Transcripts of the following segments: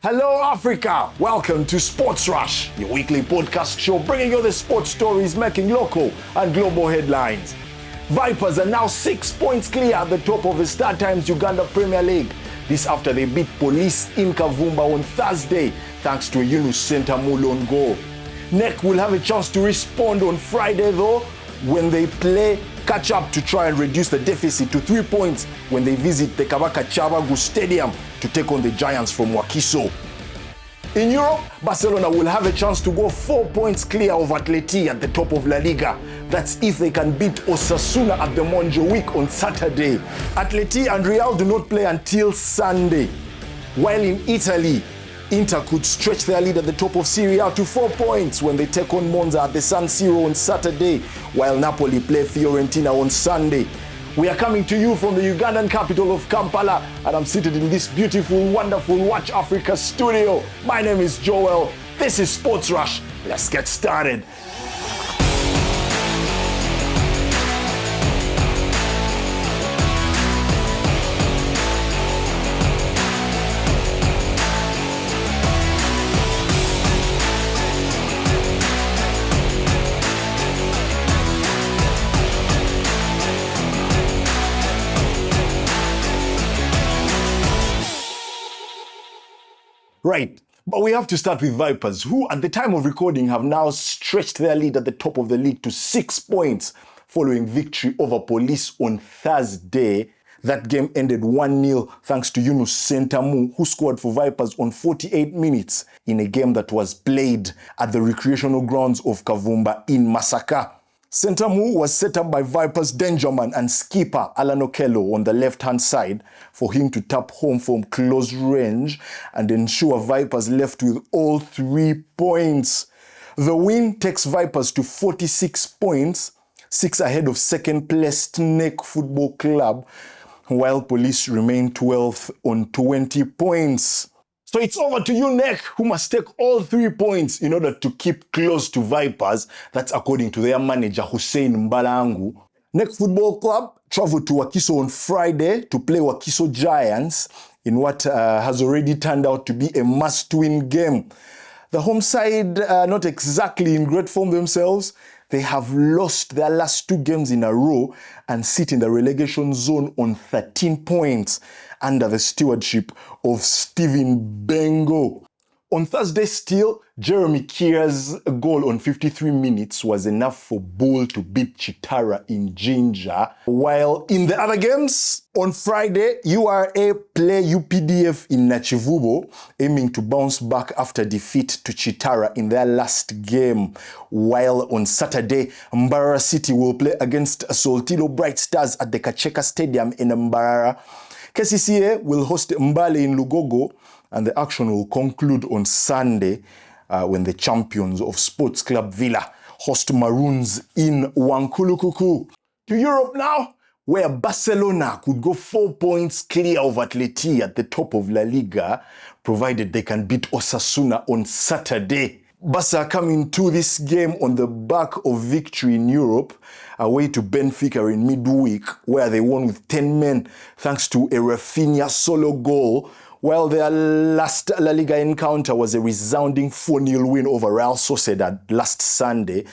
Hello Africa, welcome to Sports Rush, your weekly podcast show bringing you the sports stories making local and global headlines. Vipers are now 6 points clear at the top of the Star Times Uganda Premier League. This after they beat Police in Kavumba on Thursday thanks to a Yunus Sentamu lone goal. NEC will have a chance to respond on Friday though when they play catch up to try and reduce the deficit to 3 points when they visit the Kabaka Chavagu Stadium to take on the Giants from Wakiso. In Europe, Barcelona will have a chance to go 4 points clear of Atleti at the top of La Liga. That's if they can beat Osasuna at the Montjuic on Saturday. Atleti and Real do not play until Sunday. While in Italy, Inter could stretch their lead at the top of Serie A to 4 points when they take on Monza at the San Siro on Saturday, while Napoli play Fiorentina on Sunday. We are coming to you from the Ugandan capital of Kampala, and I'm seated in this beautiful, wonderful Watch Africa studio. My name is Joel. This is Sports Rush. Let's get started. Right, but we have to start with Vipers, who at the time of recording have now stretched their lead at the top of the league to 6 points following victory over Police on Thursday. That game ended 1-0 thanks to Yunus Sentamu, who scored for Vipers on 48 minutes in a game that was played at the recreational grounds of Kavumba in Masaka. Sentamu was set up by Vipers Dangerman and skipper Alan Okello on the left-hand side for him to tap home from close range and ensure Vipers left with all 3 points. The win takes Vipers to 46 points, 6 ahead of second-placed NEC Football Club, while Police remain 12th on 20 points. So it's over to you, NEC, who must take all 3 points in order to keep close to Vipers. That's according to their manager, Hussein Mbalangu. NEC Football Club traveled to Wakiso on Friday to play Wakiso Giants in what has already turned out to be a must-win game. The home side not exactly in great form themselves. They have lost their last 2 games in a row and sit in the relegation zone on 13 points under the stewardship of Stephen Bengo. On Thursday still, Jeremy Kia's goal on 53 minutes was enough for Bull to beat Chitara in Jinja. While in the other games, on Friday, URA play UPDF in Nachivubo, aiming to bounce back after defeat to Chitara in their last game. While on Saturday, Mbarara City will play against Soltilo Bright Stars at the Kacheka Stadium in Mbarara. KCCA will host Mbale in Lugogo, and the action will conclude on Sunday when the champions of Sports Club Villa host Maroons in Wankulukuku. To Europe now, where Barcelona could go 4 points clear of Atleti at the top of La Liga, provided they can beat Osasuna on Saturday. Barca coming to this game on the back of victory in Europe, away to Benfica in midweek, where they won with 10 men thanks to a Rafinha solo goal, while their last La Liga encounter was a resounding 4-0 win over Real Sociedad last Sunday.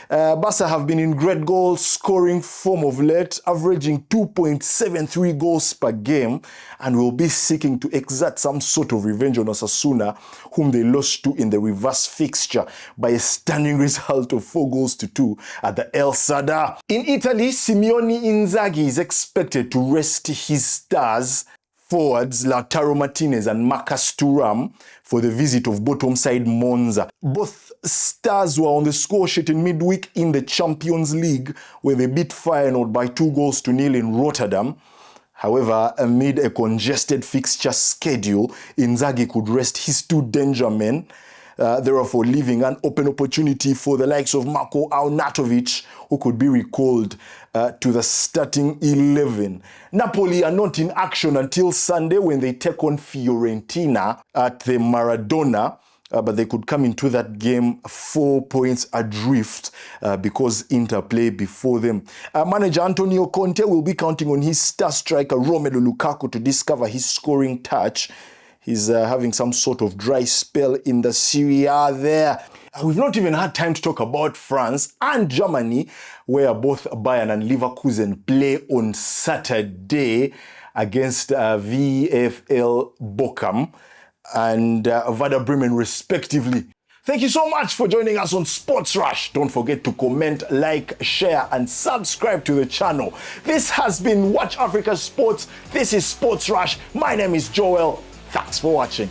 Barca have been in great goal scoring form of late, averaging 2.73 goals per game, and will be seeking to exert some sort of revenge on Osasuna, whom they lost to in the reverse fixture by a stunning result of 4-2 at the El Sadar. In Italy, Simeone Inzaghi is expected to rest his stars forwards Lautaro Martinez and Marcus Thuram for the visit of bottom side Monza. Both stars were on the score sheet in midweek in the Champions League, where they beat Feyenoord by 2-0 in Rotterdam. However, amid a congested fixture schedule, Inzaghi could rest his 2 danger men, therefore leaving an open opportunity for the likes of Marko Arnautovic, who could be recalled to the starting 11. Napoli are not in action until Sunday when they take on Fiorentina at the Maradona. But they could come into that game 4 points adrift because Inter play before them. Manager Antonio Conte will be counting on his star striker Romelu Lukaku to discover his scoring touch. He's having some sort of dry spell in the Serie A there. We've not even had time to talk about France and Germany, where both Bayern and Leverkusen play on Saturday against VfL Bochum and Werder Bremen respectively. Thank you so much for joining us on Sports Rush. Don't forget to comment, like, share, and subscribe to the channel. This has been Watch Africa Sports. This is Sports Rush. My name is Joel. Thanks for watching.